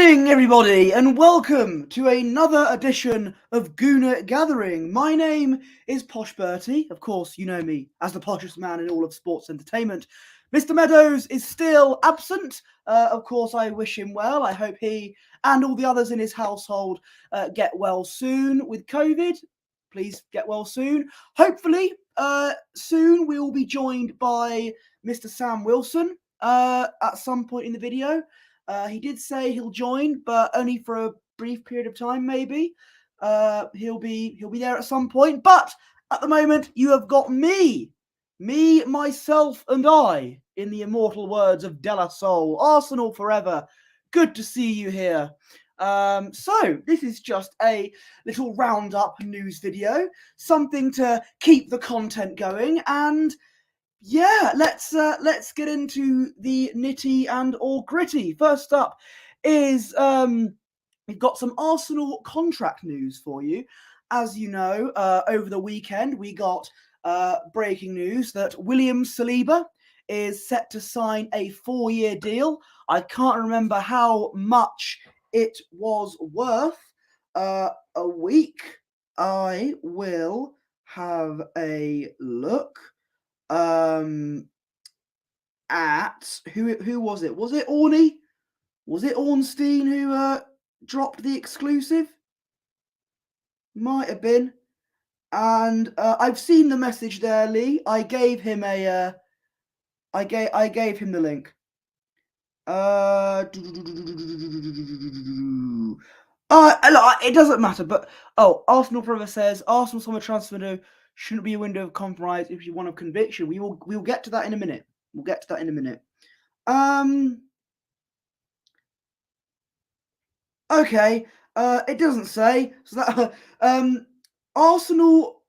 evening, everybody, and welcome to another edition of Gooner Gathering. My name is Posh Bertie. Of course, you know me as the poshest man in all of sports entertainment. Mr. Meadows is still absent. Of course, I wish him well. I hope he and all the others in his household get well soon with COVID. Please get well soon. Hopefully, soon we will be joined by Mr. Sam Wilson at some point in the video. He did say he'll join, but only for a brief period of time, maybe. He'll be there at some point. But at the moment, you have got me, myself, and I, in the immortal words of De La Soul. Arsenal forever. Good to see you here. So this is just a little roundup news video, something to keep the content going, and yeah, let's get into the nitty and all gritty. First up is we've got some Arsenal contract news for you. As you know, over the weekend we got breaking news that William Saliba is set to sign a 4-year deal. I can't remember how much it was worth. A week. I will have a look. At who was it? Was it Orney? Was it Ornstein who dropped the exclusive? Might have been. And I've seen the message there, Lee. I gave him a I gave him the link. It doesn't matter, but Arsenal Forever says Arsenal summer transfer window shouldn't be a window of compromise if you want a conviction. We'll get to that in a minute. Okay. It doesn't say. So that Arsenal,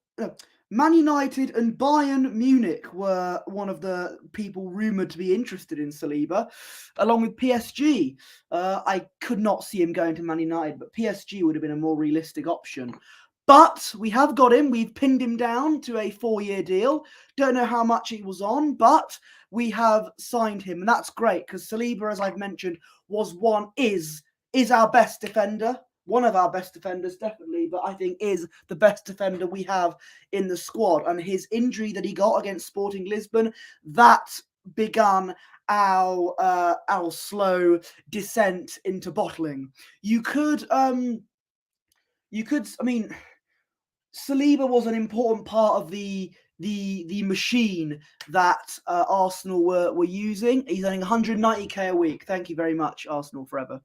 Man United and Bayern Munich were one of the people rumoured to be interested in Saliba, along with PSG. I could not see him going to Man United, but PSG would have been a more realistic option. But we have got him. We've pinned him down to a 4-year deal. Don't know how much he was on, but we have signed him, and that's great because Saliba, as I've mentioned, is our best defender. One of our best defenders, definitely, but I think is the best defender we have in the squad. And his injury that he got against Sporting Lisbon, that began our slow descent into bottling. I mean, Saliba was an important part of the machine that Arsenal were using. He's earning 190k a week. Thank you very much, Arsenal forever.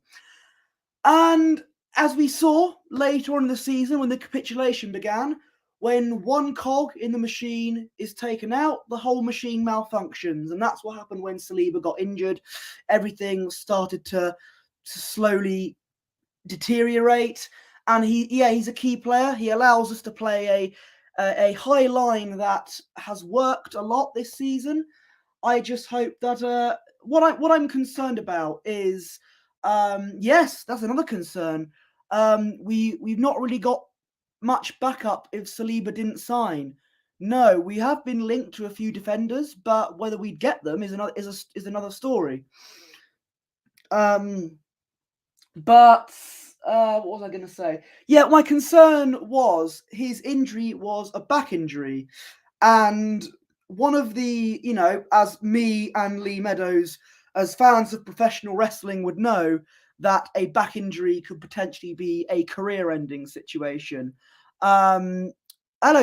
And as we saw later on in the season, when the capitulation began, when one cog in the machine is taken out, the whole machine malfunctions. And that's what happened when Saliba got injured. Everything started to slowly deteriorate. And he's a key player. He allows us to play a high line that has worked a lot this season. I just hope that what I'm concerned about is yes, that's another concern. We've not really got much backup if Saliba didn't sign. No, we have been linked to a few defenders, but whether we'd get them is another story. But what was I going to say? Yeah, my concern was his injury was a back injury, and one of the, as me and Lee Meadows, as fans of professional wrestling, would know, that a back injury could potentially be a career-ending situation. Hello,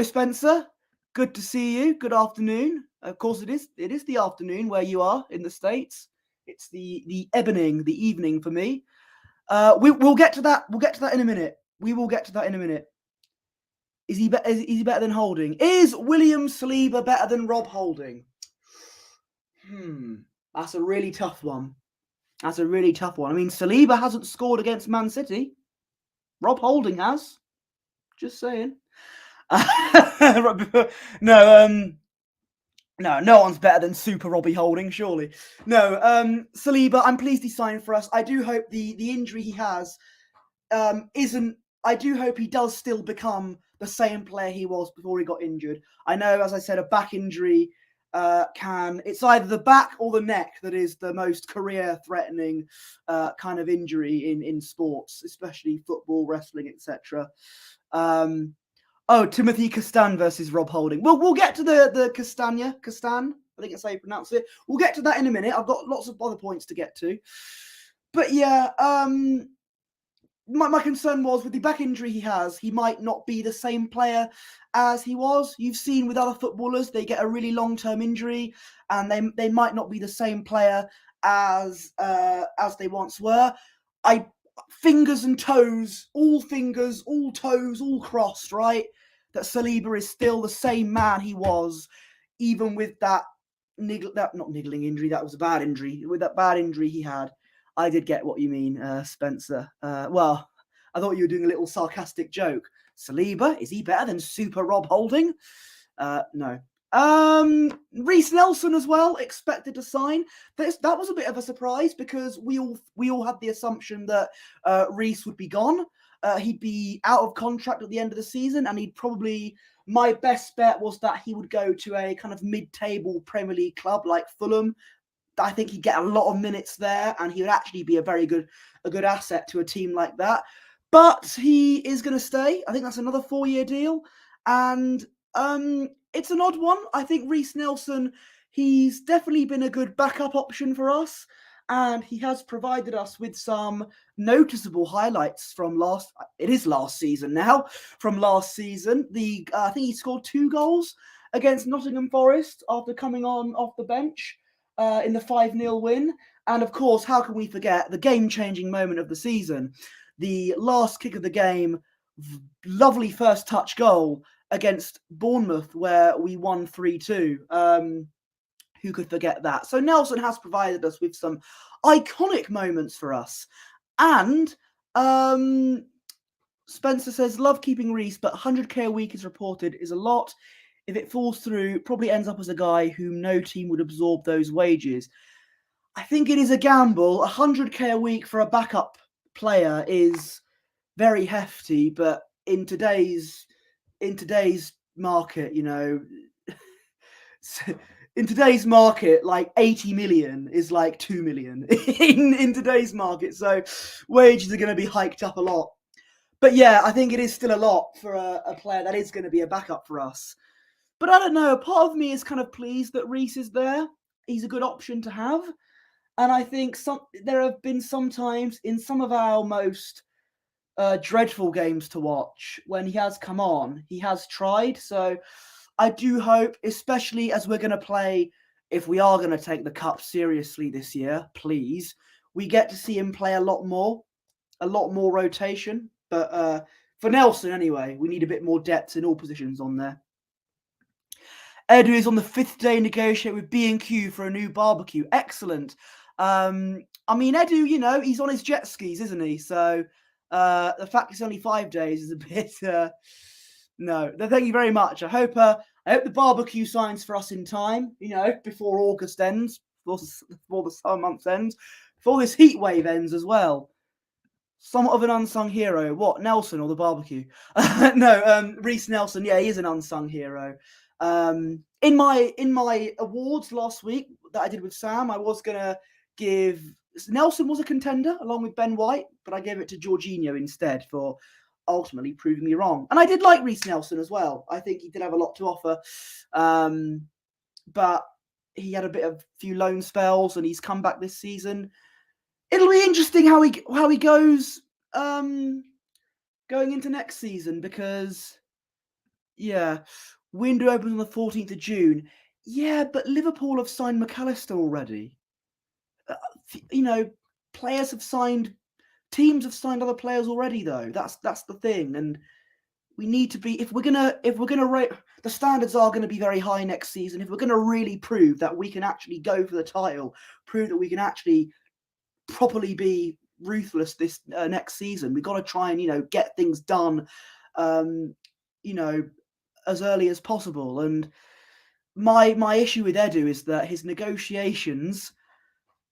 Spencer. Good to see you. Good afternoon. Of course, it is the afternoon where you are in the States. It's the evening for me. We'll get to that. We'll get to that in a minute. We will get to that in a minute. Is he better than Holding? Is William Saliba better than Rob Holding? That's a really tough one. I mean, Saliba hasn't scored against Man City. Rob Holding has. Just saying. No one's better than Super Robbie Holding, surely. No, Saliba, I'm pleased he signed for us. I do hope the injury he has isn't... I do hope he does still become the same player he was before he got injured. I know, as I said, a back injury it's either the back or the neck that is the most career-threatening kind of injury in sports, especially football, wrestling, etc. Timothy Castan versus Rob Holding. We'll get to the Castan. I think that's how you pronounce it. We'll get to that in a minute. I've got lots of other points to get to. But yeah, my concern was with the back injury he has, he might not be the same player as he was. You've seen with other footballers, they get a really long-term injury and they might not be the same player as they once were. Fingers and toes, all toes, all crossed, right? That Saliba is still the same man he was, even with that not niggling injury, that was a bad injury. With that bad injury he had. I did get what you mean, Spencer. Well, I thought you were doing a little sarcastic joke. Saliba, is he better than Super Rob Holding? No. Reiss Nelson as well, expected to sign. That was a bit of a surprise because we all had the assumption that Reiss would be gone. He'd be out of contract at the end of the season, and he'd probably. My best bet was that he would go to a kind of mid-table Premier League club like Fulham. I think he'd get a lot of minutes there, and he would actually be a good asset to a team like that. But he is going to stay. I think that's another 4-year deal, and it's an odd one. I think Reiss Nelson, he's definitely been a good backup option for us, and he has provided us with some noticeable highlights from last season now. From last season, I think he scored 2 goals against Nottingham Forest after coming on off the bench. In the 5-0 win. And of course, how can we forget the game-changing moment of the season? The last kick of the game, lovely first touch goal against Bournemouth where we won 3-2. Who could forget that? So Nelson has provided us with some iconic moments for us. And Spencer says, love keeping Reiss, but 100k a week is reported is a lot. If it falls through, probably ends up as a guy whom no team would absorb those wages. I think it is a gamble. 100k a week for a backup player is very hefty, but in today's market, in today's market, like 80 million is like 2 million in today's market. So wages are going to be hiked up a lot. But yeah, I think it is still a lot for a player that is going to be a backup for us. But I don't know, part of me is kind of pleased that Reiss is there. He's a good option to have. And I think there have been some times in some of our most dreadful games to watch when he has come on, he has tried. So I do hope, especially as we're going to play, if we are going to take the cup seriously this year, please, we get to see him play a lot more rotation. But for Nelson, anyway, we need a bit more depth in all positions on there. Edu is on the 5th day negotiating with B&Q for a new barbecue. Excellent. I mean, Edu, he's on his jet skis, isn't he? So the fact it's only 5 days is a bit... no, thank you very much. I hope the barbecue signs for us in time, before August ends, before the summer months ends, before this heat wave ends as well. Somewhat of an unsung hero. What, Nelson or the barbecue? No, Reiss Nelson. Yeah, he is an unsung hero. In my awards last week that I did with Sam, I was gonna give Nelson was a contender along with Ben White, but I gave it to Jorginho instead for ultimately proving me wrong. And I did like Reiss Nelson as well. I think he did have a lot to offer, but he had a few loan spells, and he's come back this season. It'll be interesting how he goes going into next season because, yeah, window opens on the 14th of June. Yeah, but Liverpool have signed McAllister already. Players have signed, teams have signed other players already, though. That's the thing, and we need to be if we're gonna rate the standards are going to be very high next season. If we're going to really prove that we can actually go for the title, prove that we can actually properly be ruthless this next season, we've got to try and get things done as early as possible. And my issue with Edu is that his negotiations,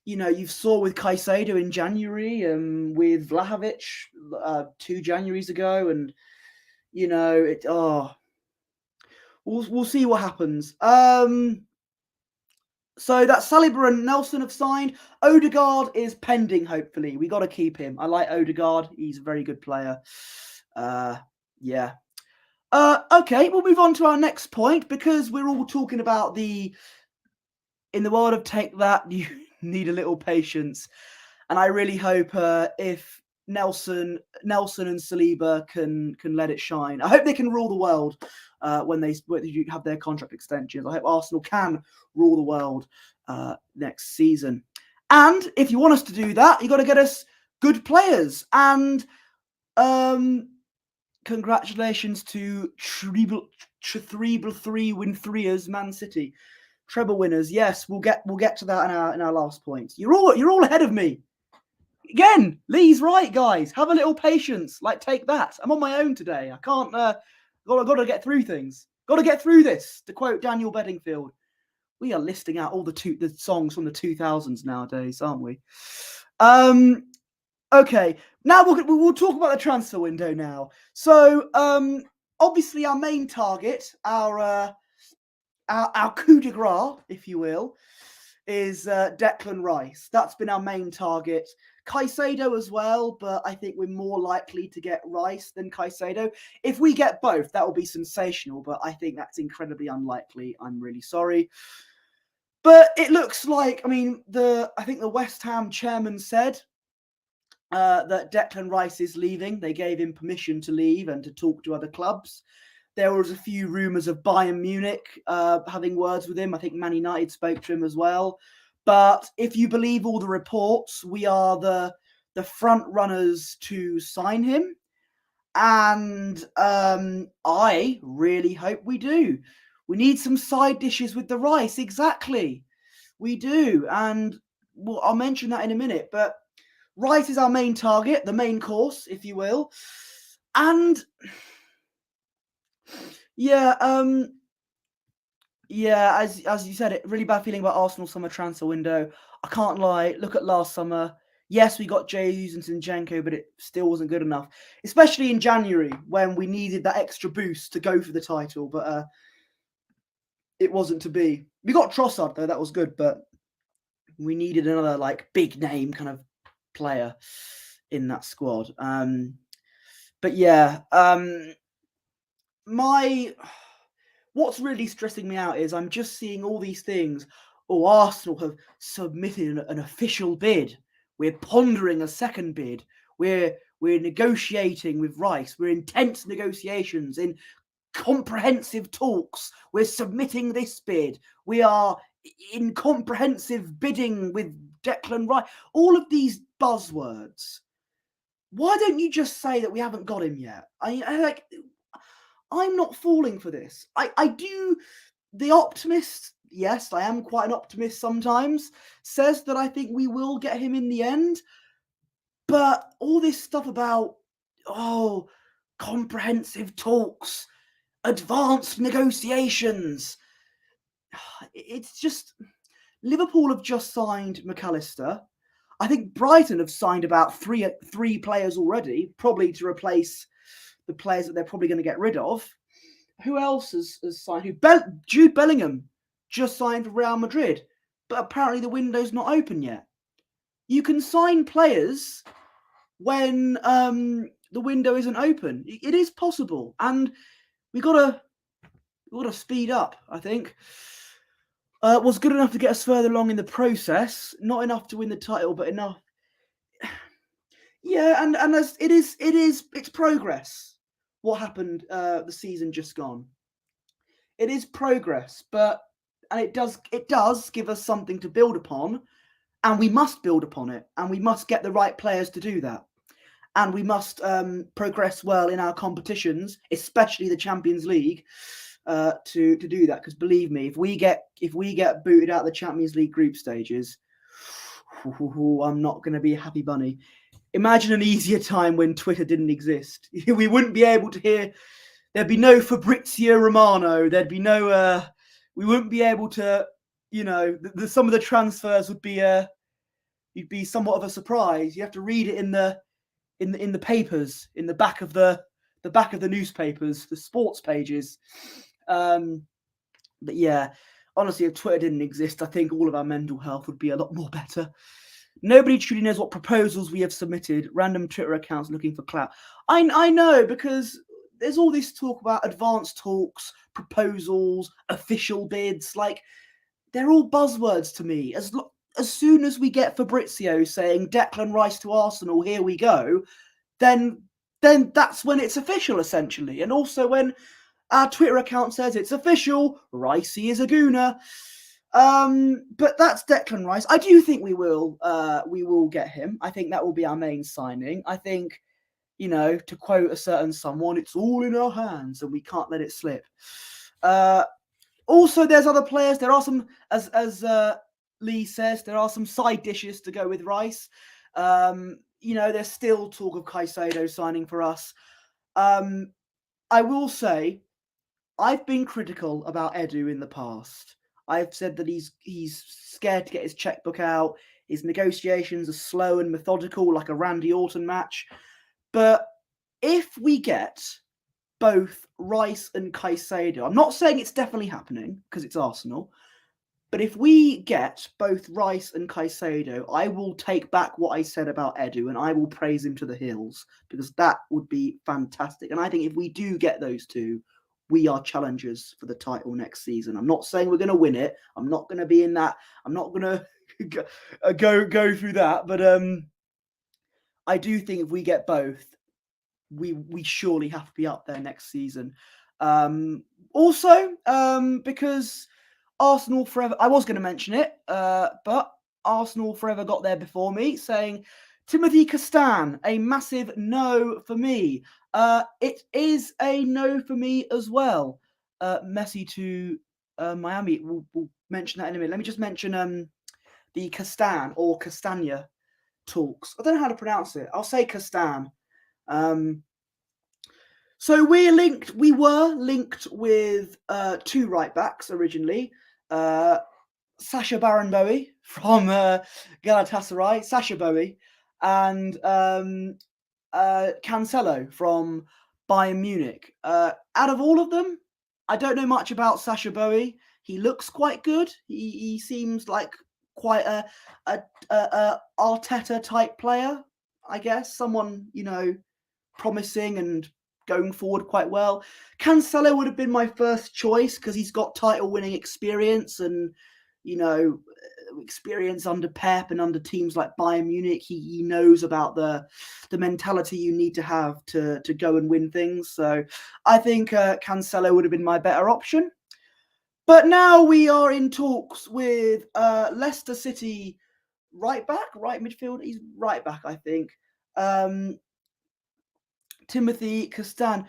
you saw with Caicedo in January and with Vlahovic 2 Januaries ago, and we'll see what happens. So that Saliba and Nelson have signed. Odegaard is pending, hopefully. We got to keep him. I like Odegaard. He's a very good player. Yeah. Okay, we'll move on to our next point, because we're all talking about in the world of Take That, you need a little patience. And I really hope if Nelson and Saliba can let it shine. I hope they can rule the world when they have their contract extensions. I hope Arsenal can rule the world next season. And if you want us to do that, you got to get us good players. And congratulations to treble three win threeers Man City, treble winners. Yes, we'll get to that in our last point. You're all ahead of me. Again, Lee's right, guys. Have a little patience. Like, take that. I'm on my own today. I can't. Got to get through things. Got to get through this. To quote Daniel Bedingfield, we are listing out all the songs from the 2000s nowadays, aren't we? Okay. Now we'll talk about the transfer window now. So, obviously, our main target, our coup de grace, if you will, is Declan Rice. That's been our main target. Caicedo as well, but I think we're more likely to get Rice than Caicedo. If we get both, that will be sensational, but I think that's incredibly unlikely. I'm really sorry. But it looks like, I think the West Ham chairman said that Declan Rice is leaving. They gave him permission to leave and to talk to other clubs. There was a few rumours of Bayern Munich having words with him. I think Man United spoke to him as well. But if you believe all the reports, we are the front runners to sign him. And I really hope we do. We need some side dishes with the rice. Exactly. We do. And I'll mention that in a minute. But rice is our main target, the main course, if you will. And yeah, as you said, it really bad feeling about Arsenal summer transfer window. I can't lie. Look at last summer. Yes, we got Jesus and Zinchenko, but it still wasn't good enough, especially in January when we needed that extra boost to go for the title. But it wasn't to be. We got Trossard though; that was good, but we needed another big name kind of player in that squad. But yeah, what's really stressing me out is I'm just seeing all these things. Oh, Arsenal have submitted an official bid. We're pondering a second bid. We're negotiating with Rice. We're in tense negotiations, in comprehensive talks. We're submitting this bid. We are in comprehensive bidding with Declan Rice. All of these buzzwords. Why don't you just say that we haven't got him yet? I'm not falling for this. I do. The optimist, yes, I am quite an optimist sometimes, says that I think we will get him in the end. But all this stuff about, comprehensive talks, advanced negotiations, it's just, Liverpool have just signed McAllister. I think Brighton have signed about three players already, probably to replace the players that they're probably going to get rid of. Who else has signed? Jude Bellingham just signed for Real Madrid, but apparently the window's not open yet. You can sign players when the window isn't open. It is possible, and we gotta speed up. I think was good enough to get us further along in the process. Not enough to win the title, but enough. Yeah, and it's progress. What happened the season just gone? It is progress, and it does give us something to build upon, and we must build upon it, and we must get the right players to do that, and we must progress well in our competitions, especially the Champions League, to do that. Because believe me, if we get booted out of the Champions League group stages, I'm not going to be a happy bunny. Imagine an easier time when Twitter didn't exist. We wouldn't be able to hear. There'd be no Fabrizio Romano. There'd be no. We wouldn't be able to. Some of the transfers would be. You'd be somewhat of a surprise. You have to read it in the papers, in the back of the newspapers, the sports pages. But yeah, honestly, if Twitter didn't exist, I think all of our mental health would be a lot more better. Nobody truly knows what proposals we have submitted. Random Twitter accounts looking for clout. I know, because there's all this talk about advanced talks, proposals, official bids. Like, they're all buzzwords to me. As soon as we get Fabrizio saying Declan Rice to Arsenal, here we go, then that's when it's official, essentially. And also when our Twitter account says it's official, Ricey is a gooner. But that's Declan Rice. I do think we will get him. I think that will be our main signing. I think, to quote a certain someone, it's all in our hands and we can't let it slip. Also, there's other players. There are some, as Lee says, there are some side dishes to go with Rice. There's still talk of Caicedo signing for us. I will say, I've been critical about Edu in the past. I've said that he's scared to get his checkbook out. His negotiations are slow and methodical, like a Randy Orton match. But if we get both Rice and Caicedo, I'm not saying it's definitely happening because it's Arsenal, but if we get both Rice and Caicedo, I will take back what I said about Edu and I will praise him to the hills, because that would be fantastic. And I think if we do get those two, we are challengers for the title next season. I'm not saying we're going to win it. I'm not going to be in that. I'm not going to go through that. But I do think if we get both, we surely have to be up there next season. Also, because Arsenal forever, I was going to mention it, but Arsenal forever got there before me, saying Timothy Castan, a massive no for me. It is a no for me as well. Messi to Miami. We'll mention that in a minute. Let me just mention the Castan or Castagna talks. I don't know how to pronounce it. I'll say Castan. So we were linked with two right backs originally. Sacha Baron Bowie from Galatasaray, Sacha Bowie, and Cancelo from Bayern Munich. Out of all of them, I don't know much about Sacha Bowie. He looks quite good. He seems like quite a Arteta type player, I guess. Someone, promising and going forward quite well. Cancelo would have been my first choice because he's got title winning experience and, experience under Pep and under teams like Bayern Munich. He knows about the mentality you need to have to go and win things. So I think Cancelo would have been my better option. But now we are in talks with Leicester City right midfield. He's right back, I think. Timothy Castan.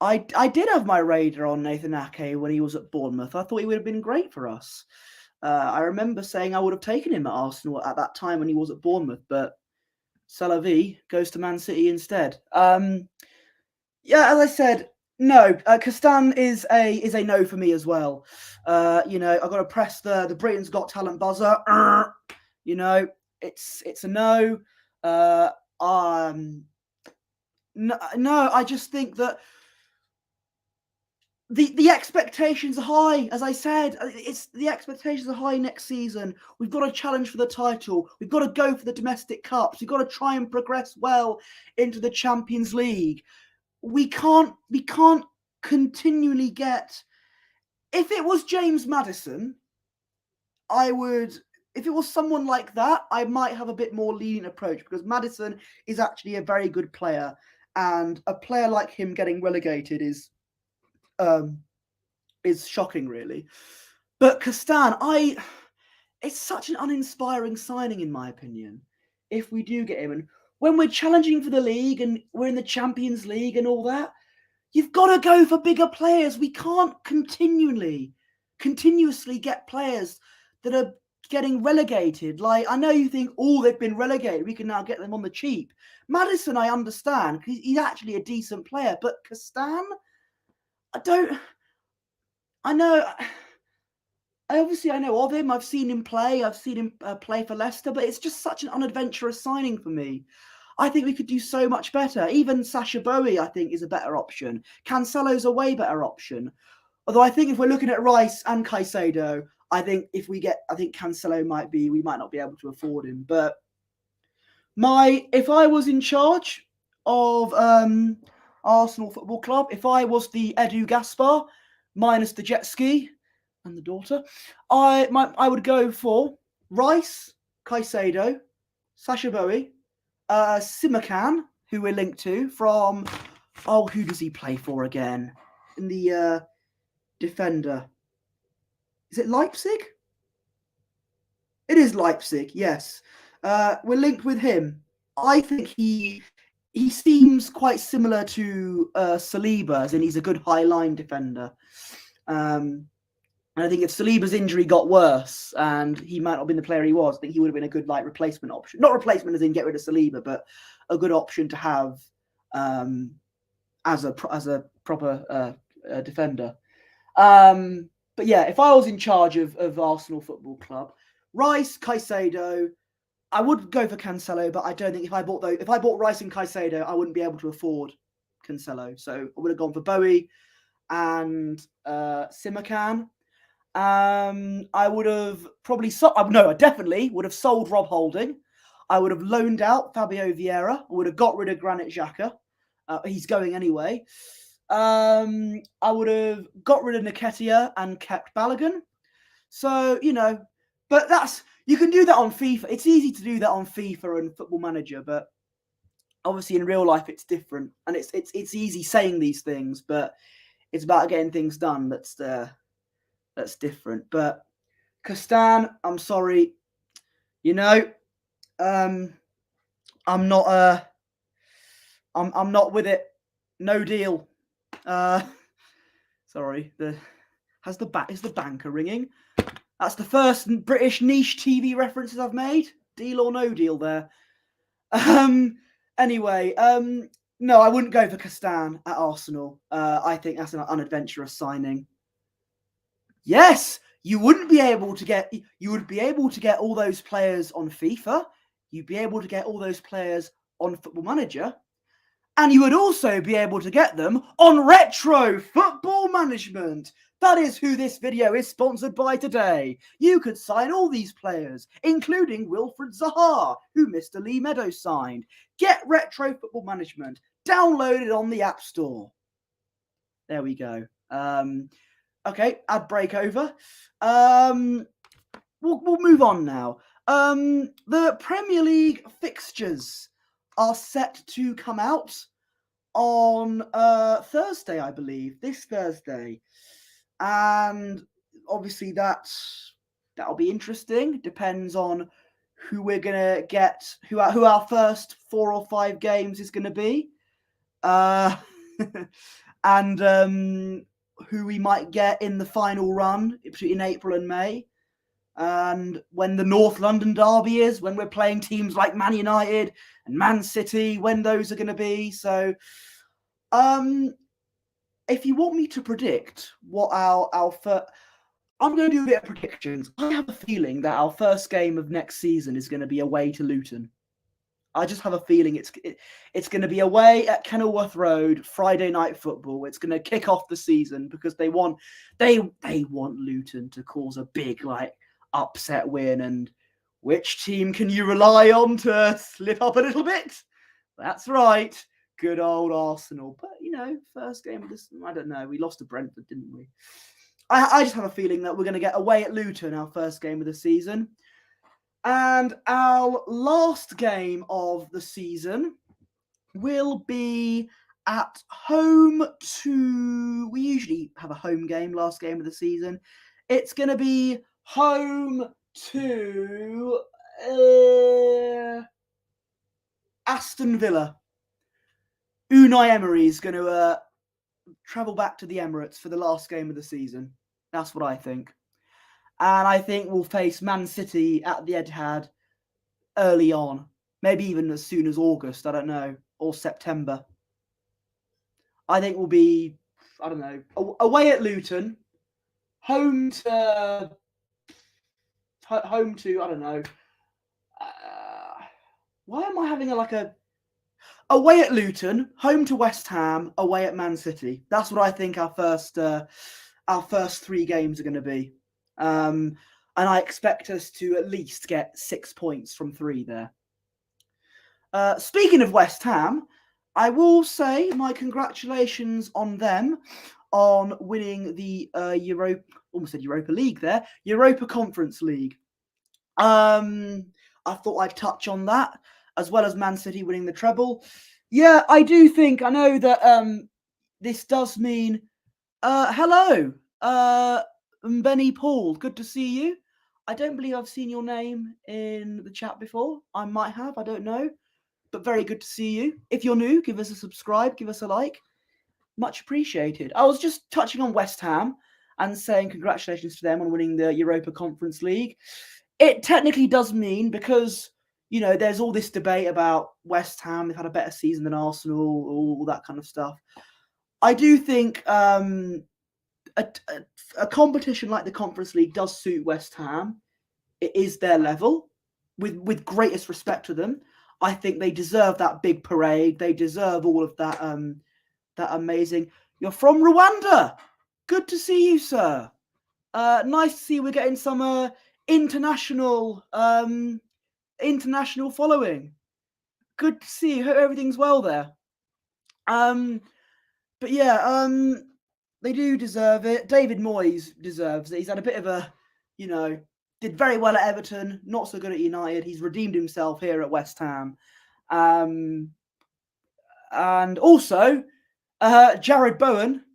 I did have my radar on Nathan Ake when he was at Bournemouth. I thought he would have been great for us. I remember saying I would have taken him at Arsenal at that time when he was at Bournemouth, but Salavi goes to Man City instead. As I said, no. Castan is a no for me as well. I've got to press the Britain's Got Talent buzzer. It's a no. No, I just think that the expectations are high. As I said, the expectations are high next season. We've got to challenge for the title. We've got to go for the domestic cups. We've got to try and progress well into the Champions League. We can't continually get. If it was James Maddison, if it was someone like that, I might have a bit more lenient approach, because Maddison is actually a very good player, and a player like him getting relegated is shocking, really. But Castan, it's such an uninspiring signing, in my opinion, if we do get him. And when we're challenging for the league and we're in the Champions League and all that, you've got to go for bigger players. We can't continuously get players that are getting relegated. Like, I know you think, they've been relegated, we can now get them on the cheap. Maddison, I understand, because he's actually a decent player. But Castan, I know of him. I've seen him play. I've seen him play for Leicester, but it's just such an unadventurous signing for me. I think we could do so much better. Even Sacha Bowie, I think, is a better option. Cancelo's a way better option. Although I think if we're looking at Rice and Caicedo, I think Cancelo we might not be able to afford him. But if I was in charge of Arsenal Football Club, if I was the Edu Gaspar, minus the jet ski and the daughter, I would go for Rice, Caicedo, Sacha Boey, Simakan, who we're linked to from, who does he play for again? In the defender. Is it Leipzig? It is Leipzig, yes. We're linked with him. I think he seems quite similar to Saliba, as in he's a good high line defender. And I think if Saliba's injury got worse and he might not have been the player he was, I think he would have been a good replacement option. Not replacement as in get rid of Saliba, but a good option to have as a proper defender. But yeah, if I was in charge of Arsenal Football Club, Rice, Caicedo, I would go for Cancelo, but I don't think if I bought Rice and Caicedo, I wouldn't be able to afford Cancelo. So I would have gone for Bowie and Simakan. I would have I definitely would have sold Rob Holding. I would have loaned out Fabio Vieira. I would have got rid of Granit Xhaka. He's going anyway. I would have got rid of Nketiah and kept Balogun. So, but you can do that on FIFA. It's easy to do that on FIFA and Football Manager, but obviously in real life it's different. And it's easy saying these things, but it's about getting things done that's different. But Castan, I'm sorry. I'm not I'm not with it. No deal. Sorry. Is the banker ringing? That's the first British niche TV references I've made. Deal or no deal there. Anyway, no, I wouldn't go for Castan at Arsenal. I think that's an unadventurous signing. Yes, you would be able to get all those players on FIFA. You'd be able to get all those players on Football Manager. And you would also be able to get them on Retro Football Management. That is who this video is sponsored by today. You could sign all these players, including Wilfred Zaha, who Mr. Lee Meadows signed. Get Retro Football Management. Download it on the App Store. There we go. Okay, ad break over. We'll move on now. The Premier League fixtures are set to come out on Thursday, I believe, this Thursday. And obviously that'll be interesting. Depends on who we're gonna get, who our first 4 or 5 games is gonna be, and who we might get in the final run between April and May. And when the North London derby is, when we're playing teams like Man United and Man City, when those are going to be. So, if you want me to predict what I'm going to do a bit of predictions. I have a feeling that our first game of next season is going to be away to Luton. I just have a feeling it's going to be away at Kenilworth Road, Friday night football. It's going to kick off the season because they want Luton to cause a big upset win. And which team can you rely on to slip up a little bit? That's right, good old Arsenal. But first game of this, I don't know. We lost to Brentford, didn't we? I just have a feeling that we're going to get away at Luton our first game of the season. And our last game of the season will be at home to... We usually have a home game, last game of the season. It's going to be home to Aston Villa. Unai Emery is going to travel back to the Emirates for the last game of the season. That's what I think. And I think we'll face Man City at the Etihad early on. Maybe even as soon as August, I don't know, or September. I think we'll be, I don't know, away at Luton, home to, I don't know. Why am I having away at Luton, home to West Ham, away at Man City? That's what I think our first 3 games are going to be. And I expect us to at least get 6 points from 3 there. Speaking of West Ham, I will say my congratulations on them on winning the Europa League there, Europa Conference League. I thought I'd touch on that, as well as Man City winning the treble. Yeah, I do think, I know that this does mean, hello, Benny Paul, good to see you. I don't believe I've seen your name in the chat before. I might have, I don't know. But very good to see you. If you're new, give us a subscribe, give us a like. Much appreciated. I was just touching on West Ham and saying congratulations to them on winning the Europa Conference League. It technically does mean, because, you know, there's all this debate about West Ham, they've had a better season than Arsenal, all that kind of stuff. I do think a competition like the Conference League does suit West Ham. It is their level, with greatest respect to them. I think they deserve that big parade. They deserve all of that that amazing. You're from Rwanda. Good to see you, sir. Nice to see we're getting some international following. Good to see you. Hope everything's well there. But yeah, they do deserve it. David Moyes deserves it. He's had a bit of a, you know, did very well at Everton, not so good at United. He's redeemed himself here at West Ham. And also, Jared Bowen,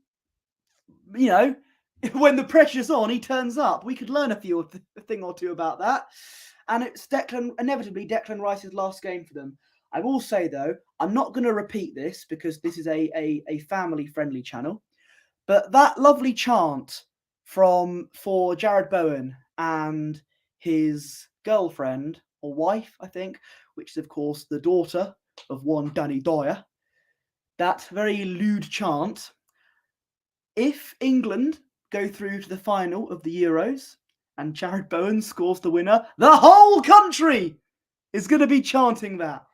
you know, when the pressure's on, he turns up. We could learn a thing or two about that. And it's inevitably Declan Rice's last game for them. I will say, though, I'm not going to repeat this because this is a family-friendly channel. But that lovely chant for Jared Bowen and his girlfriend or wife, I think, which is, of course, the daughter of one Danny Dyer, that very lewd chant, if England go through to the final of the Euros and Jared Bowen scores the winner, the whole country is going to be chanting that.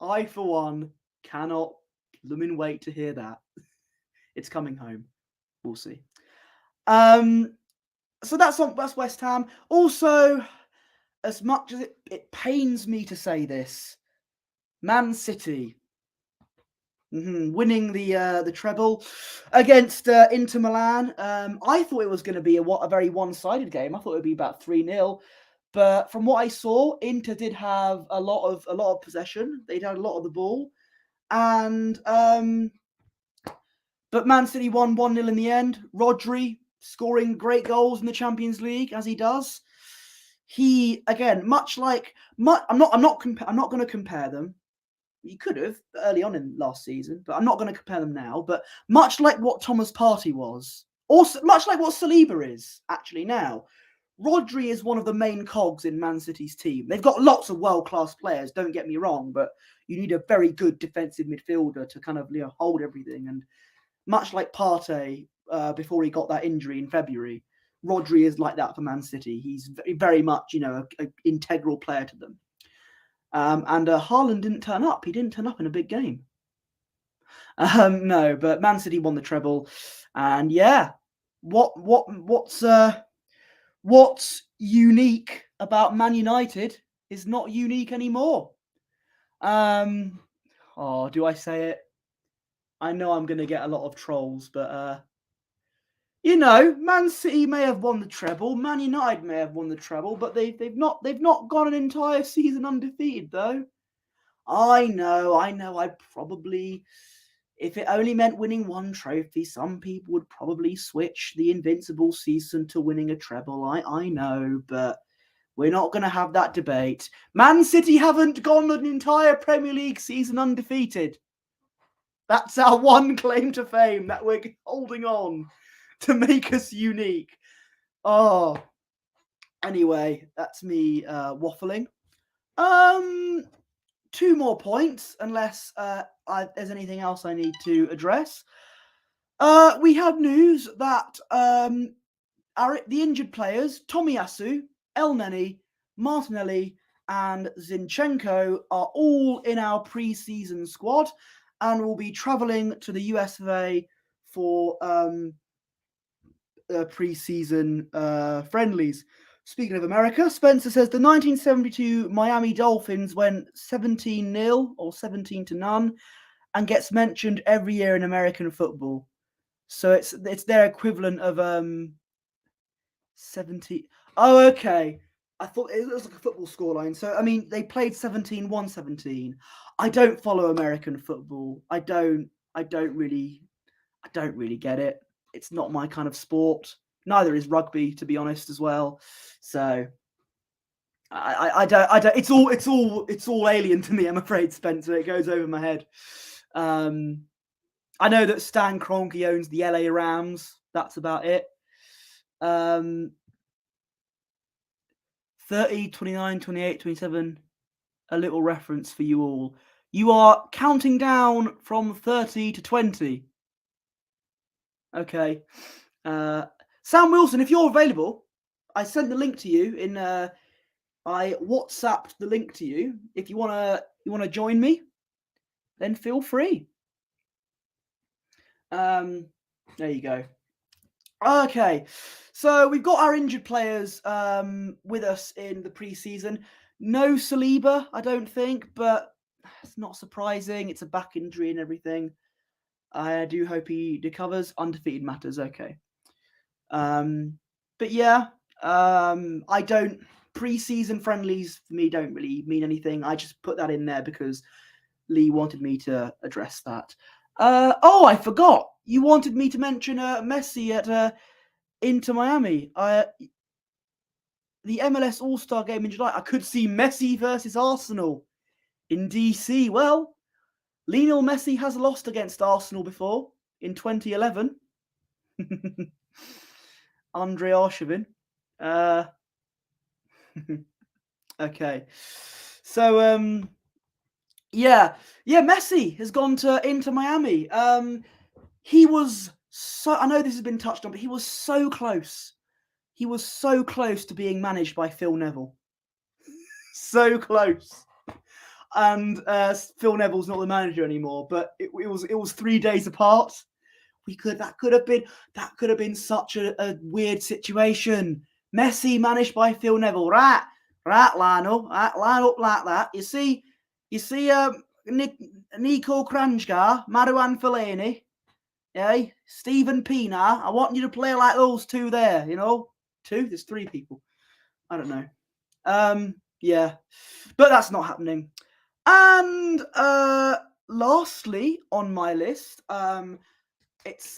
I, for one, cannot blooming wait to hear that. It's coming home. We'll see. So that's West Ham. Also, as much as it pains me to say this, Man City winning the treble against Inter Milan. I thought it was going to be a very one-sided game. I thought it would be about 3-0. But from what I saw, Inter did have a lot of possession. They'd had a lot of the ball, and but Man City won 1-0 in the end. Rodri scoring great goals in the Champions League, as he does. He, again, I'm not going to compare them. You could have early on in last season, but I'm not going to compare them now. But much like what Thomas Partey was, or much like what Saliba is actually now, Rodri is one of the main cogs in Man City's team. They've got lots of world-class players, don't get me wrong, but you need a very good defensive midfielder to kind of hold everything. And much like Partey before he got that injury in February, Rodri is like that for Man City. He's very, very much, an integral player to them. And Haaland didn't turn up. He didn't turn up in a big game. No, but Man City won the treble. And yeah, what's unique about Man United is not unique anymore. Do I say it? I know I'm going to get a lot of trolls, but Man City may have won the treble, Man United may have won the treble, but they've not gone an entire season undefeated though. I know. I probably, if it only meant winning one trophy, some people would probably switch the invincible season to winning a treble. I know, but we're not going to have that debate. Man City haven't gone an entire Premier League season undefeated. That's our one claim to fame that we're holding on to make us unique. Oh, anyway, that's me waffling. 2 more points, unless there's anything else I need to address. We have news that the injured players, Tomiyasu, Elneny, Martinelli, and Zinchenko are all in our pre-season squad and will be travelling to the US of A for pre-season friendlies. Speaking of America, Spencer says the 1972 Miami Dolphins went 17-0 or 17-0 and gets mentioned every year in American football. So it's their equivalent of 70. Oh, okay. I thought it was like a football scoreline. So I mean, they played 17-1, 17. I don't follow American football. I don't really get it. It's not my kind of sport. Neither is rugby, to be honest, as well. So I don't. It's all alien to me. I'm afraid, Spencer. It goes over my head. I know that Stan Kroenke owns the LA Rams. That's about it. 30, 29, 28, 27. A little reference for you all. You are counting down from 30 to 20. Okay. Sam Wilson, if you're available, I sent the link to you in. I WhatsApped the link to you. If you wanna join me, then feel free. There you go. Okay, so we've got our injured players with us in the preseason. No Saliba, I don't think, but it's not surprising. It's a back injury and everything. I do hope he recovers. Undefeated matters, okay. But yeah, I don't. Preseason friendlies for me don't really mean anything. I just put that in there because Lee wanted me to address that. Oh, I forgot. You wanted me to mention Messi at Inter Miami. The MLS All-Star game in July. I could see Messi versus Arsenal in DC. Well, Lionel Messi has lost against Arsenal before in 2011. Andre Arshavin. Okay. So yeah, Messi has gone into Miami. He was so, I know this has been touched on, but he was so close. He was so close to being managed by Phil Neville. So close. And Phil Neville's not the manager anymore, but it was 3 days apart. That could have been such a weird situation. Messi managed by Phil Neville. Right, Lionel. Right, line up like that. You see, Nico Kranjgar, Marouane Fellaini, Stephen Pienaar. I want you to play like those two there, Two? There's three people. I don't know. Yeah. But that's not happening. And lastly on my list, it's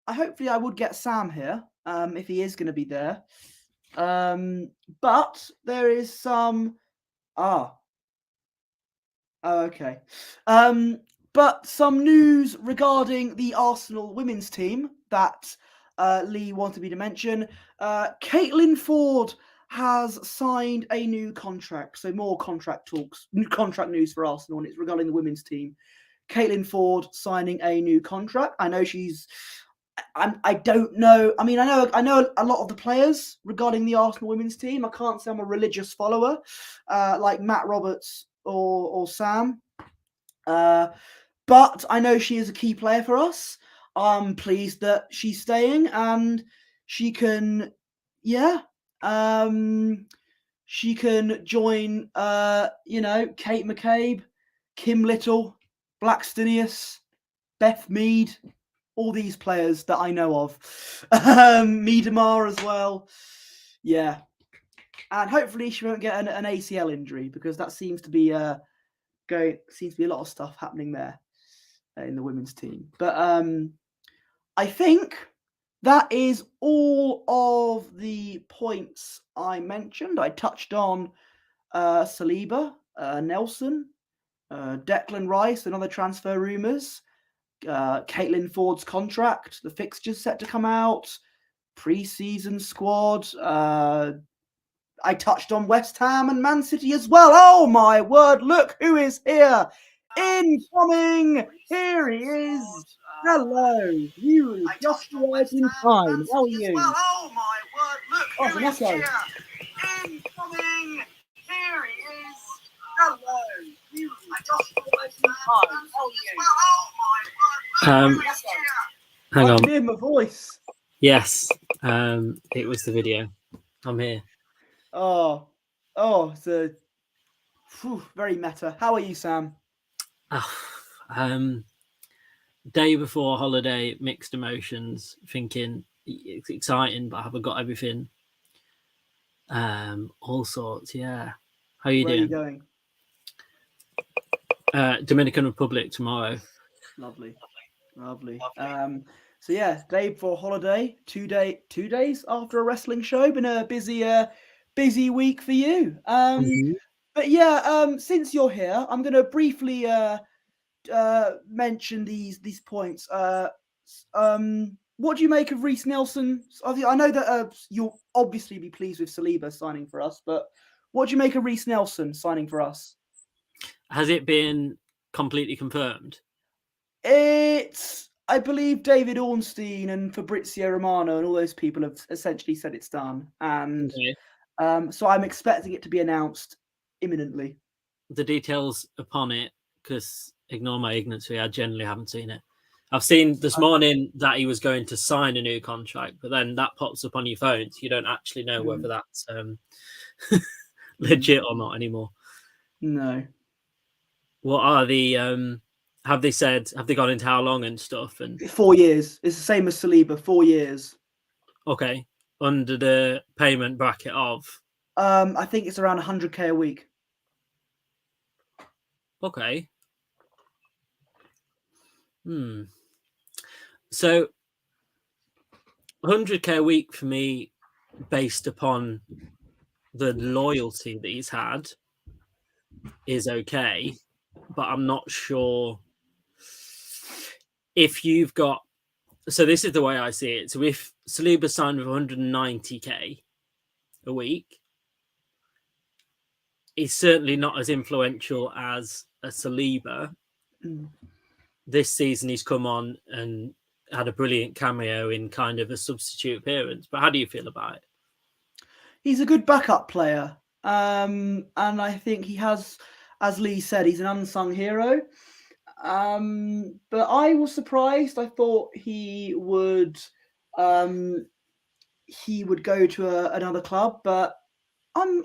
hopefully I would get Sam here, if he is going to be there. But there is some okay. But some news regarding the Arsenal women's team that Lee wanted me to mention. Caitlin Ford has signed a new contract. So more contract talks, new contract news for Arsenal, and it's regarding the women's team. Caitlin Ford signing a new contract. I know I don't know. I mean, I know a lot of the players regarding the Arsenal women's team. I can't say I'm a religious follower, like Matt Roberts or Sam. But I know she is a key player for us. I'm pleased that she's staying and she can, she can join, Kate McCabe, Kim Little, Blackstonius, Beth Mead, all these players that I know of. Miedemar as well. Yeah. And hopefully she won't get an ACL injury because that seems to be a lot of stuff happening there in the women's team. But I think that is all of the points I mentioned. I touched on Saliba, Nelson, Declan Rice and other transfer rumours, Caitlin Ford's contract, the fixtures set to come out, pre-season squad. I touched on West Ham and Man City as well. Oh my word, look who is here. Incoming! Here he is. Hello. You just arrived in time. How are you? Oh my word, look who is here. Incoming! Here he is. Hello. You just arrived in time. How are you? Oh my word, look who is here. Hang I on. can hear my voice. Yes, it was the video. I'm here. Oh, it's a very meta. How are you, Sam? Day before holiday, mixed emotions, thinking it's exciting, but I haven't got everything. All sorts, yeah. How are you Where are you doing? going? Dominican Republic tomorrow. Lovely. So yeah, day before holiday, 2 days after a wrestling show. Been a busy week for you. But yeah, since you're here, I'm gonna briefly mention these points. What do you make of Reece Nelson? I know that you'll obviously be pleased with Saliba signing for us, but what do you make of Reece Nelson signing for us? Has it been completely confirmed? I believe David Ornstein and Fabrizio Romano and all those people have essentially said it's done, and so I'm expecting it to be announced imminently. The details upon it, because ignore my ignorance, I generally haven't seen it. I've seen this morning that he was going to sign a new contract, but then that pops up on your phone, so you don't actually know whether that's legit or not anymore. No. What are the have they gone into how long and stuff? And 4 years. It's the same as Saliba, 4 years. Okay. Under the payment bracket of I think it's around 100k a week. Okay. So 100k a week for me, based upon the loyalty that he's had, is okay, but I'm not sure if you've got. So this is the way I see it. So if Saliba signed with 190k a week, he's certainly not as influential as a Saliba. This season he's come on and had a brilliant cameo in kind of a substitute appearance. But how do you feel about it? He's a good backup player. And I think he has, as Lee said, he's an unsung hero. But I was surprised. I thought he would go to another club, but I'm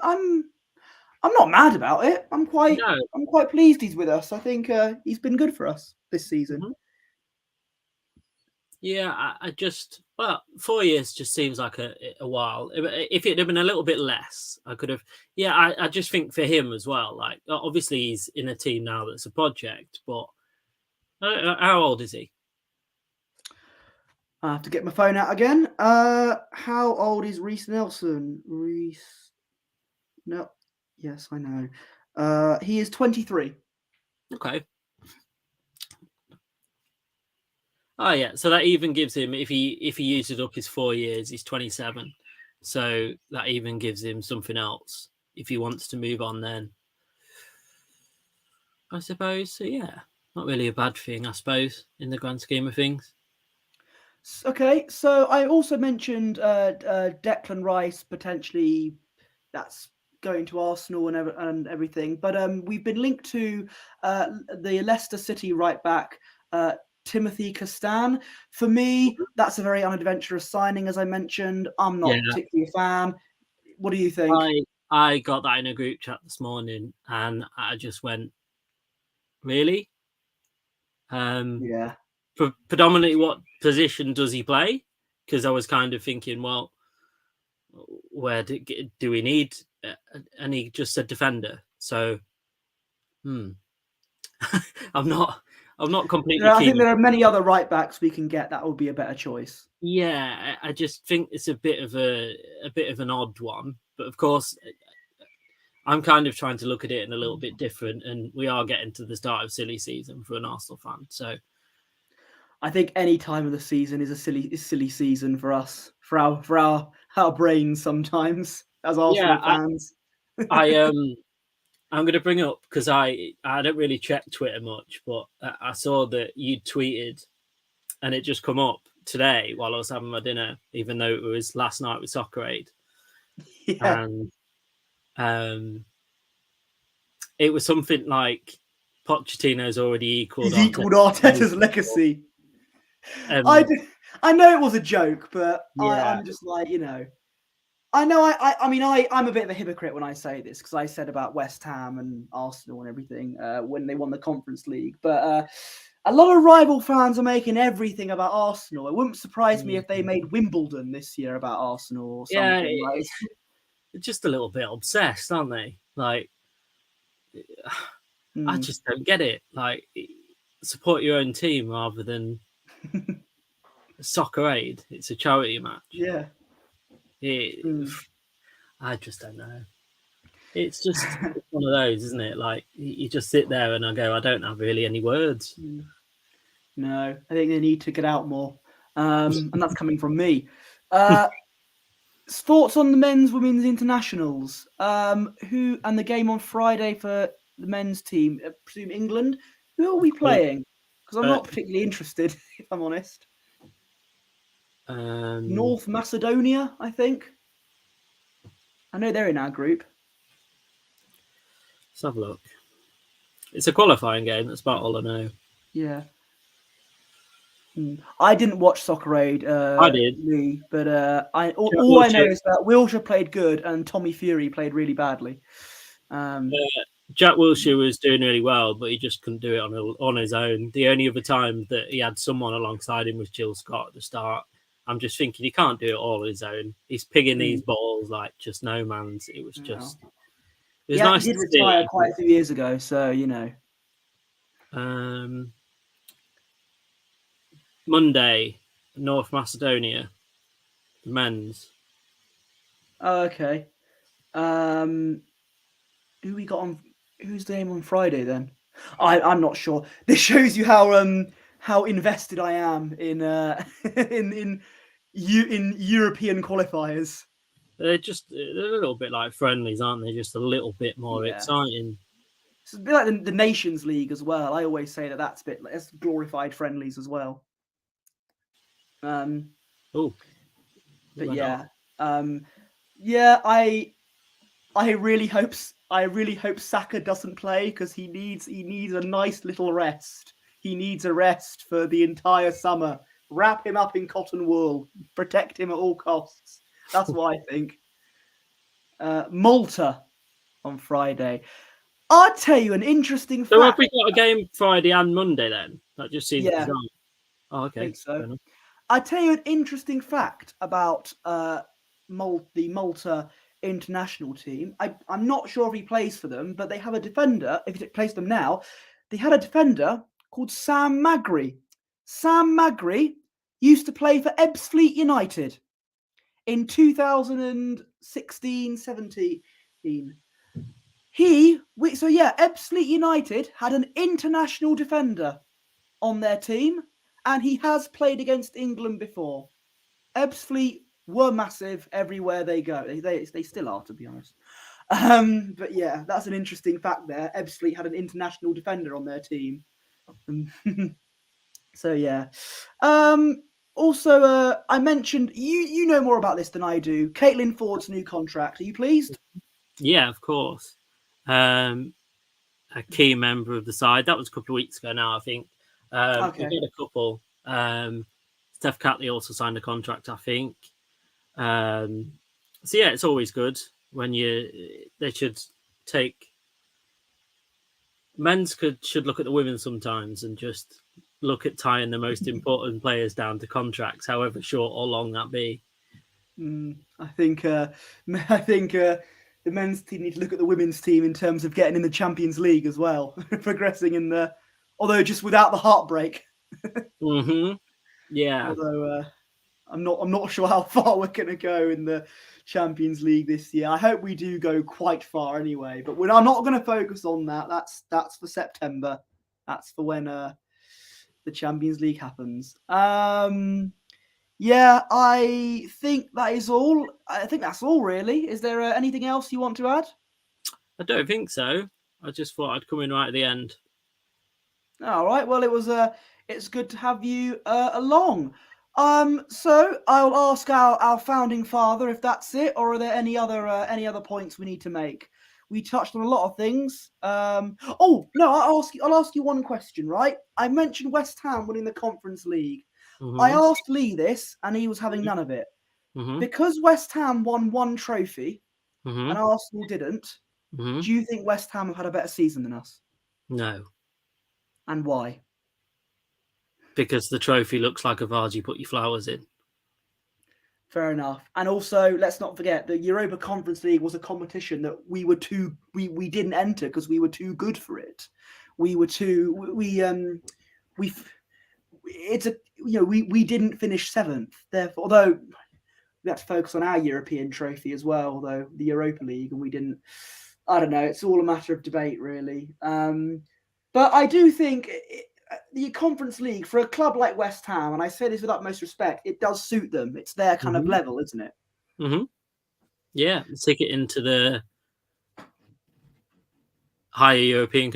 not mad about it. I'm quite pleased he's with us. I think he's been good for us this season. Mm-hmm. Yeah, I just 4 years just seems like a while. If it had been a little bit less, I could have. Yeah, I just think for him as well. Like, obviously he's in a team now that's a project, but how old is he? I have to get my phone out again. How old is Reece Nelson? No, yes, I know. He is 23. Okay. Oh yeah, so that even gives him, if he uses up his 4 years, he's 27. So that even gives him something else if he wants to move on. Then I suppose. So yeah, not really a bad thing, I suppose, in the grand scheme of things. Okay, so I also mentioned Declan Rice potentially. That's going to Arsenal and everything, but we've been linked to the Leicester City right back. Timothy Castan. For me, that's a very unadventurous signing, as I mentioned. I'm not particularly a fan. What do you think? I got that in a group chat this morning, and I just went, really? Yeah. Predominantly, what position does he play? Because I was kind of thinking, well, where do we need? And he just said defender. So, I'm not completely keen. I think there are many other right backs we can get that would be a better choice. Yeah, I just think it's a bit of an odd one. But of course, I'm kind of trying to look at it in a little bit different, and we are getting to the start of silly season for an Arsenal fan. So I think any time of the season is a silly season for us, for our brains sometimes as Arsenal fans. I'm going to bring up, because I don't really check Twitter much, but I saw that you tweeted, and it just come up today while I was having my dinner, even though it was last night with Soccer Aid. Yeah. And it was something like Pochettino's already equaled Arteta's legacy. I know it was a joke, but Yeah. I'm just like, I know. I mean, I'm a bit of a hypocrite when I say this because I said about West Ham and Arsenal and everything when they won the Conference League. But a lot of rival fans are making everything about Arsenal. It wouldn't surprise me if they made Wimbledon this year about Arsenal or Yeah, something. Like, it's just a little bit obsessed, aren't they? Like, I just don't get it. Like, support your own team rather than Soccer Aid. It's a charity match. yeah. I just don't know. It's just one of those, isn't it? Like, you just sit there and I go, I don't have really any words. No, I think they need to get out more. And that's coming from me. Thoughts on the men's, women's internationals? Who and the game on Friday for the men's team? I presume England. Who are we playing? Because I'm not particularly interested, if I'm honest. North Macedonia, I think. I know they're in our group. Let's have a look. It's a qualifying game. That's about all I know. Yeah. I didn't watch Soccer Aid. I did. Lee, but all I know is that Wilshere played good and Tommy Fury played really badly. Jack Wilshere was doing really well, but he just couldn't do it on his own. The only other time that he had someone alongside him was Jill Scott at the start. I'm just thinking he can't do it all on his own. He's pigging these balls like just no man's. It was just. It was nice he did to retire see. quite a few years ago, so Monday, North Macedonia, the men's. Oh, okay. Who we got on? Who's the game on Friday then? I'm not sure. This shows you how invested I am in in European qualifiers. They're a little bit like friendlies, aren't they? Just a little bit more exciting. It's a bit like the Nations League as well. I always say that's a bit like it's glorified friendlies as well. Oh, but yeah, yeah. I really hope Saka doesn't play because he needs a nice little rest. He needs a rest for the entire summer. Wrap him up in cotton wool. Protect him at all costs. That's what I think. Malta on Friday. I'll tell you an interesting fact. So have we got a game Friday and Monday then? That just seems bizarre. Oh, okay. I think so. I'll tell you an interesting fact about the Malta international team. I'm not sure if he plays for them, but they have a defender. If he plays them now, they had a defender called Sam Magri. Sam Magri used to play for Ebbsfleet United in 2016-17. Ebbsfleet United had an international defender on their team, and he has played against England before. Ebbsfleet were massive everywhere they go. They still are, to be honest. But yeah, that's an interesting fact there. Ebbsfleet had an international defender on their team. So yeah. Also, I mentioned you know more about this than I do. Caitlin Ford's new contract. Are you pleased? Yeah, of course. A key member of the side. That was a couple of weeks ago now, I think. Okay. We've got a couple. Steph Catley also signed a contract, I think. So yeah, it's always good when they should take men's should look at the women sometimes and just look at tying the most important players down to contracts, however short or long that be. I think the men's team need to look at the women's team in terms of getting in the Champions League as well, progressing in the, although just without the heartbreak. Yeah. Although I'm not sure how far we're going to go in the Champions League this year. I hope we do go quite far anyway, but I'm not going to focus on that. That's for September. That's for when the Champions League happens. Yeah, I think that is all. I think that's all, really. Is there anything else you want to add? I don't think so. I just thought I'd come in right at the end. All right. Well, it's good to have you along. So I'll ask our founding father if that's it, or are there any other points we need to make? We touched on a lot of things. Oh no, I'll ask you one question. Right, I mentioned West Ham winning the Conference League. I asked Lee this, and he was having none of it. Because West Ham won one trophy and Arsenal didn't. Do you think West Ham have had a better season than us? No. And why? Because the trophy looks like a vase you put your flowers in. Fair enough. And also, let's not forget the Europa Conference League was a competition that we didn't enter because we were too good for it. We didn't finish 7th. Therefore, although we had to focus on our European trophy as well, although the Europa League, and we didn't. I don't know. It's all a matter of debate, really. But I do think the Conference League, for a club like West Ham, and I say this with utmost respect, it does suit them. It's their kind of level, isn't it? Yeah, stick it into the higher European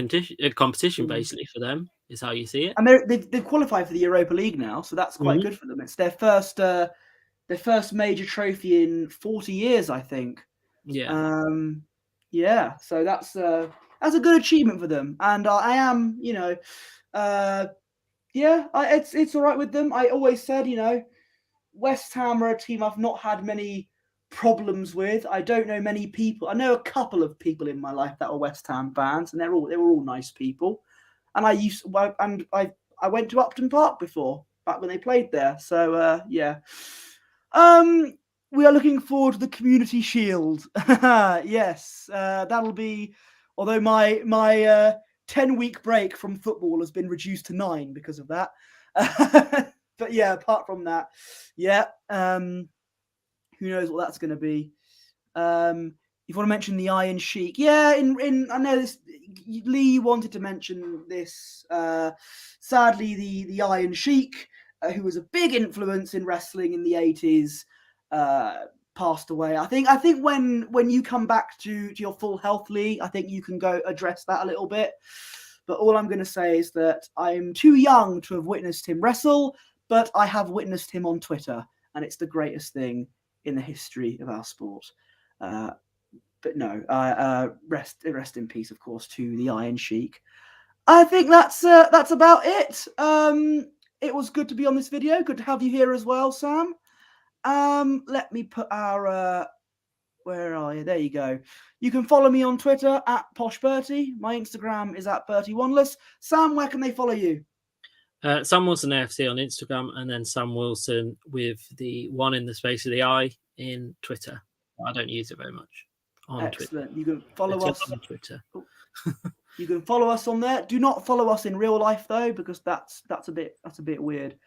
competition, basically, for them, is how you see it. And they've qualified for the Europa League now, so that's quite good for them. It's their first major trophy in 40 years, I think. Yeah. Yeah, so that's a good achievement for them, and I am, it's all right with them. I always said, West Ham are a team I've not had many problems with. I don't know many people. I know a couple of people in my life that are West Ham fans, and they were all nice people. And I went to Upton Park before, back when they played there. So yeah. We are looking forward to the Community Shield. Yes, that'll be. Although my 10-week break from football has been reduced to 9 because of that. But yeah, apart from that, yeah. Who knows what that's going to be? You want to mention the Iron Sheik? Yeah, in I know this. Lee wanted to mention this. Sadly, the Iron Sheik, who was a big influence in wrestling in the 80s, passed away. I think when you come back to your full health, Lee, I think you can go address that a little bit. But all I'm going to say is that I'm too young to have witnessed him wrestle, but I have witnessed him on Twitter, and it's the greatest thing in the history of our sport. But no, rest in peace, of course, to the Iron Sheik. I think that's about it. It was good to be on this video. Good to have you here as well, Sam. Let me put our where are you? There you go. You can follow me on Twitter at PoshBertie. My Instagram is at BertieOneless. Sam, where can they follow you? Sam Wilson AFC on Instagram, and then Sam Wilson with the 1 in the space of the I in Twitter. I don't use it very much on Excellent. Twitter. You can follow us on Twitter. You can follow us on there. Do not follow us in real life though, because that's a bit weird.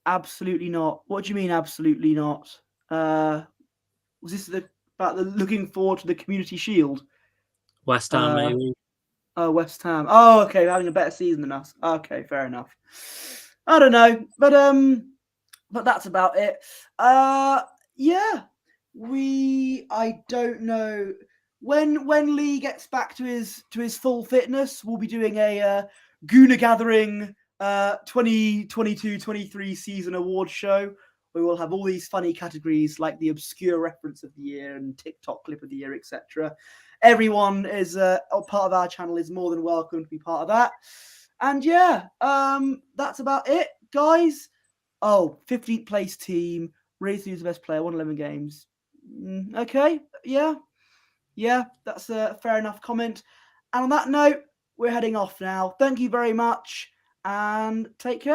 Absolutely not. What do you mean? Absolutely not. Was this about the looking forward to the Community Shield? West Ham, maybe. Oh, West Ham. Oh, okay, having a better season than us. Okay, fair enough. I don't know, but that's about it. Yeah, I don't know when Lee gets back to his full fitness. We'll be doing a Guna Gathering 2022-23 season award show. We will have all these funny categories like the obscure reference of the year and TikTok clip of the year, etc. Everyone is a part of our channel is more than welcome to be part of that. And yeah, that's about it, guys. Oh, 15th place team, raised as the best player, won 11 games. Okay, yeah, that's a fair enough comment. And on that note, we're heading off now. Thank you very much, and take care.